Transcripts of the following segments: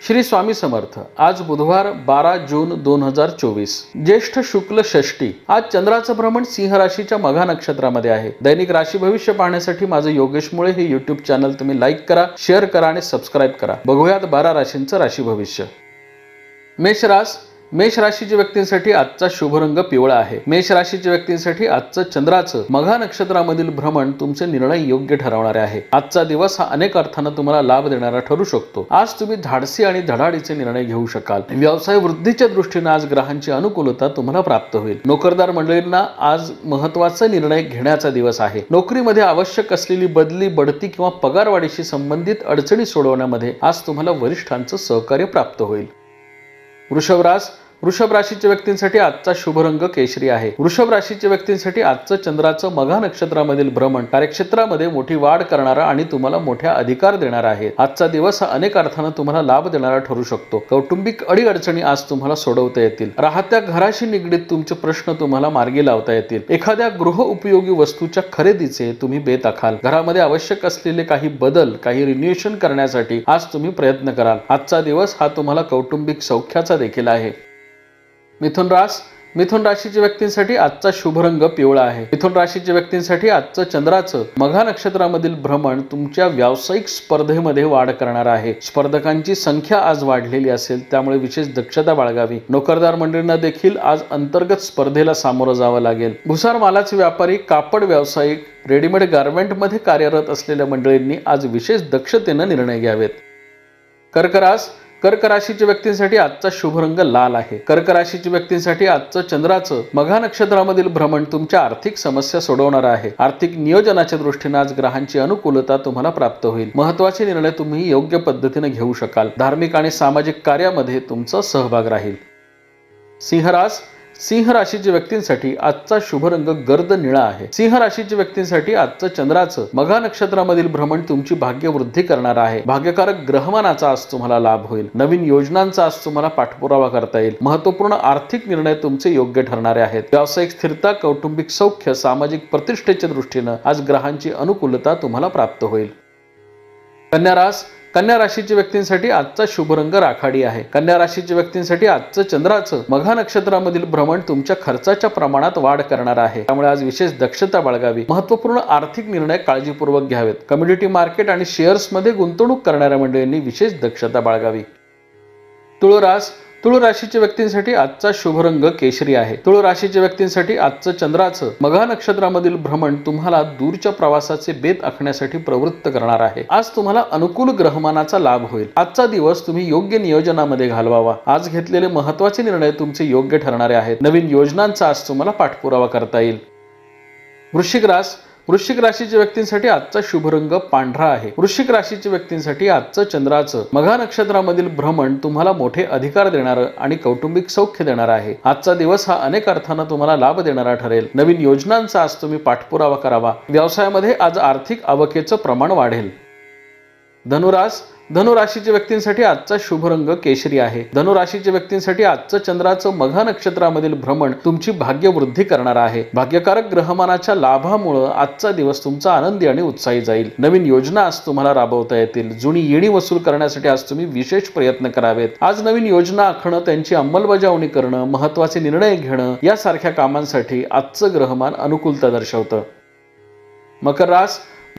श्री स्वामी समर्थ। आज बुधवार 12 जून 2024, ज्येष्ठ शुक्ल षष्ठी। आज चंद्राचं भ्रमण सिंह राशीच्या मघा नक्षत्रामध्ये आहे। दैनिक राशी भविष्य पाहण्यासाठी माझं योगेश मुळे हे YouTube चॅनल तुम्ही लाईक करा, शेअर करा आणि सबस्क्राईब करा। बघूयात 12 राशींचं राशी भविष्य। मेष राशीच्या व्यक्तींसाठी आजचा शुभ रंग पिवळा आहे। मेष राशीच्या व्यक्तींसाठी आजचं चंद्राचं मघा नक्षत्रामधील भ्रमण तुमचे निर्णय योग्य ठरवणारे आहे। आजचा दिवस हा अनेक अर्थाने तुम्हाला लाभ देणारा ठरू शकतो। आज तुम्ही धाडसी आणि धडाडीचे निर्णय घेऊ शकाल। व्यवसाय वृद्धीच्या दृष्टीने आज ग्रहांची अनुकूलता तुम्हाला प्राप्त होईल। नोकरदार मंडळींना आज महत्त्वाचा निर्णय घेण्याचा दिवस आहे। नोकरीमध्ये आवश्यक असलेली बदली, बढती किंवा पगारवाढीशी संबंधित अडचणी सोडवण्यामध्ये आज तुम्हाला वरिष्ठांचं सहकार्य प्राप्त होईल। वृषभ राशीच्या व्यक्तींसाठी आजचा शुभ रंग केशरी आहे। वृषभ राशीच्या व्यक्तींसाठी आजचं चंद्राचं मघा नक्षत्रामधील भ्रमण कार्यक्षेत्रामध्ये मोठी वाढ करणारा आणि तुम्हाला मोठ्या अधिकार देणारा आहे। आजचा दिवस हा अनेक अर्थाने तुम्हाला लाभ देणारा ठरू शकतो। कौटुंबिक अडीअडचणी आज तुम्हाला सोडवता येतील। राहत्या घराशी निगडीत तुमचे प्रश्न तुम्हाला मार्गी लावता येतील। एखाद्या गृह उपयोगी वस्तूच्या खरेदीचे तुम्ही बेत आखाल। घरामध्ये आवश्यक असलेले काही बदल, काही रिन्युएशन करण्यासाठी आज तुम्ही प्रयत्न कराल। आजचा दिवस हा तुम्हाला कौटुंबिक सौख्याचा देखील आहे। मिथुन राशीच्या व्यक्तींसाठी आजचा शुभ रंग पिवळा आहे। मिथुन राशीच्या व्यक्तींसाठी आजचं चंद्राचं मघा नक्षत्रामधील भ्रमण तुमच्या व्यावसायिक स्पर्धेमध्ये वाढ करणार आहे। स्पर्धकांची संख्या आज वाढलेली असेल, त्यामुळे विशेष दक्षता बाळगावी। नोकरदार मंडळींना देखील आज अंतर्गत स्पर्धेला सामोरं जावं लागेल। भुसार मालाचे व्यापारी, कापड व्यावसायिक, रेडीमेड गारमेंटमध्ये कार्यरत असलेल्या मंडळींनी आज विशेष दक्षतेने निर्णय घ्यावेत। कर्क राशीच्या व्यक्तींसाठी आजचा शुभ रंग लाल आहे। कर्क राशीच्या व्यक्तींसाठी आजचं चंद्राचं मघा नक्षत्रामधील भ्रमण तुमच्या आर्थिक समस्या सोडवणार आहे। आर्थिक नियोजनाच्या दृष्टीने आज ग्रहांची अनुकूलता तुम्हाला प्राप्त होईल। महत्त्वाचे निर्णय तुम्ही योग्य पद्धतीने घेऊ शकाल। धार्मिक आणि सामाजिक कार्यामध्ये तुमचा सहभाग राहील। सिंह राशीच्या व्यक्तींसाठी आजचा शुभ रंग गर्द निळा आहे। सिंह राशीच्या व्यक्तींसाठी आजचं चंद्राचं मघा नक्षत्रामधील भ्रमण तुमची भाग्यवृद्धी करणार आहे। भाग्यकारक ग्रहमानाचा आज तुम्हाला लाभ होईल। नवीन योजनांचा आज तुम्हाला पाठपुरावा करता येईल। महत्त्वपूर्ण आर्थिक निर्णय तुमचे योग्य ठरणारे आहेत। व्यावसायिक स्थिरता, कौटुंबिक सौख्य, सामाजिक प्रतिष्ठेच्या दृष्टीने आज ग्रहांची अनुकूलता तुम्हाला प्राप्त होईल। कन्या राशीच्या व्यक्तींसाठी आजचा शुभ रंग राखाडी आहे। कन्या राशीच्या व्यक्तींसाठी आजचं चंद्राचं मघा नक्षत्रामधील भ्रमण तुमच्या खर्चाच्या प्रमाणात वाढ करणार आहे, त्यामुळे आज विशेष दक्षता बाळगावी। महत्त्वपूर्ण आर्थिक निर्णय काळजीपूर्वक घ्यावेत। कमोडिटी मार्केट आणि शेअर्समध्ये गुंतवणूक करणाऱ्या मंडळींनी विशेष दक्षता बाळगावी। तुळ राशीच्या व्यक्तींसाठी आजचा शुभ रंग केशरी आहे। तुळ राशीच्या व्यक्तींसाठी आजचं चंद्राचं मघा नक्षत्रामधील भ्रमण तुम्हाला दूरच्या प्रवासाचे बेत आखण्यासाठी प्रवृत्त करणार आहे। आज तुम्हाला अनुकूल ग्रहमानाचा लाभ होईल। आजचा दिवस तुम्ही योग्य नियोजनामध्ये घालवावा। आज घेतलेले महत्त्वाचे निर्णय तुमचे योग्य ठरणारे आहेत। नवीन योजनांचा आज तुम्हाला पाठपुरावा करता येईल। वृश्चिक राशीच्या व्यक्तींसाठी आजचा शुभ रंग पांढरा आहे। वृश्चिक राशीच्या व्यक्तींसाठी आजचं चंद्राचं मघा नक्षत्रामधील भ्रमण तुम्हाला मोठे अधिकार देणारं आणि कौटुंबिक सौख्य देणार आहे। आजचा दिवस हा अनेक अर्थाने तुम्हाला लाभ देणारा ठरेल। नवीन योजनांचा आज तुम्ही पाठपुरावा करावा। व्यवसायामध्ये आज आर्थिक आवकेचं प्रमाण वाढेल। धनु राशीच्या व्यक्तींसाठी आजचा शुभ रंग केशरी आहे। धनु राशीच्या व्यक्तींसाठी आजचं चंद्राचं मघा नक्षत्रामधील भ्रमण तुमची भाग्यवृद्धी करणार आहे। भाग्यकारक ग्रहमानाच्या लाभामुळे आजचा दिवस तुमचा आनंदी आणि उत्साही जाईल। नवीन योजना आज तुम्हाला राबवता येतील। जुनी येणी वसूल करण्यासाठी आज तुम्ही विशेष प्रयत्न करावेत। आज नवीन योजना आखणं, त्यांची अंमलबजावणी करणं, महत्त्वाचे निर्णय घेणं यासारख्या कामांसाठी आजचं ग्रहमान अनुकूलता दर्शवतं।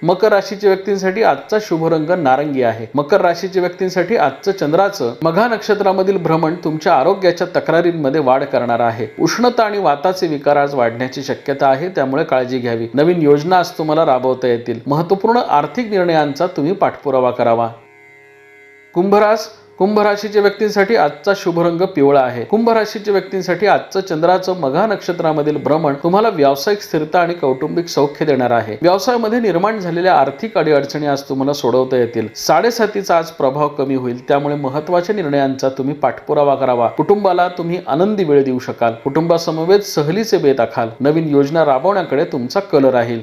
मकर राशीच्या व्यक्तींसाठी आजचा शुभ रंग नारंगी आहे। मकर राशीच्या व्यक्तींसाठी आजचं चंद्राचं मघा नक्षत्रामधील भ्रमण तुमच्या आरोग्याच्या तक्रारींमध्ये वाढ करणार आहे। उष्णता आणि वाताचे विकार आज वाढण्याची शक्यता आहे, त्यामुळे काळजी घ्यावी। नवीन योजना आज तुम्हाला राबवता येतील। महत्त्वपूर्ण आर्थिक निर्णयांचा तुम्ही पाठपुरावा करावा। कुंभ राशीच्या व्यक्तींसाठी आजचा शुभ रंग पिवळा आहे। कुंभ राशीच्या व्यक्तींसाठी आजचं चंद्राचं मघा नक्षत्रामधील भ्रमण तुम्हाला व्यावसायिक स्थिरता आणि कौटुंबिक सौख्य देणार आहे। व्यवसायामध्ये निर्माण झालेल्या आर्थिक अडीअडचणी आज तुम्हाला सोडवता येतील। 7:30चा आज प्रभाव कमी होईल, त्यामुळे महत्त्वाच्या निर्णयांचा तुम्ही पाठपुरावा करावा। कुटुंबाला तुम्ही आनंदी वेळ देऊ शकाल। कुटुंबासमवेत सहलीचे बेत आखाल। नवीन योजना राबवण्याकडे तुमचा कल राहील।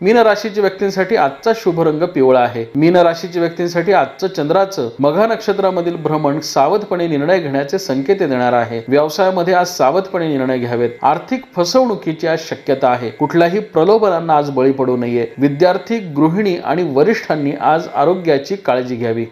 मीन राशीच्या व्यक्तींसाठी आजचा शुभ रंग पिवळा आहे। मीन राशीच्या व्यक्तींसाठी आजचं चंद्राचं मघा नक्षत्रामधील भ्रमण सावधपणे निर्णय घेण्याचे संकेत देणार आहे। व्यवसायामध्ये आज सावधपणे निर्णय घ्यावेत। आर्थिक फसवणुकीची आज शक्यता आहे। कुठल्याही प्रलोभनांना आज बळी पडू नये। विद्यार्थी, गृहिणी आणि वरिष्ठांनी आज आरोग्याची काळजी घ्यावी।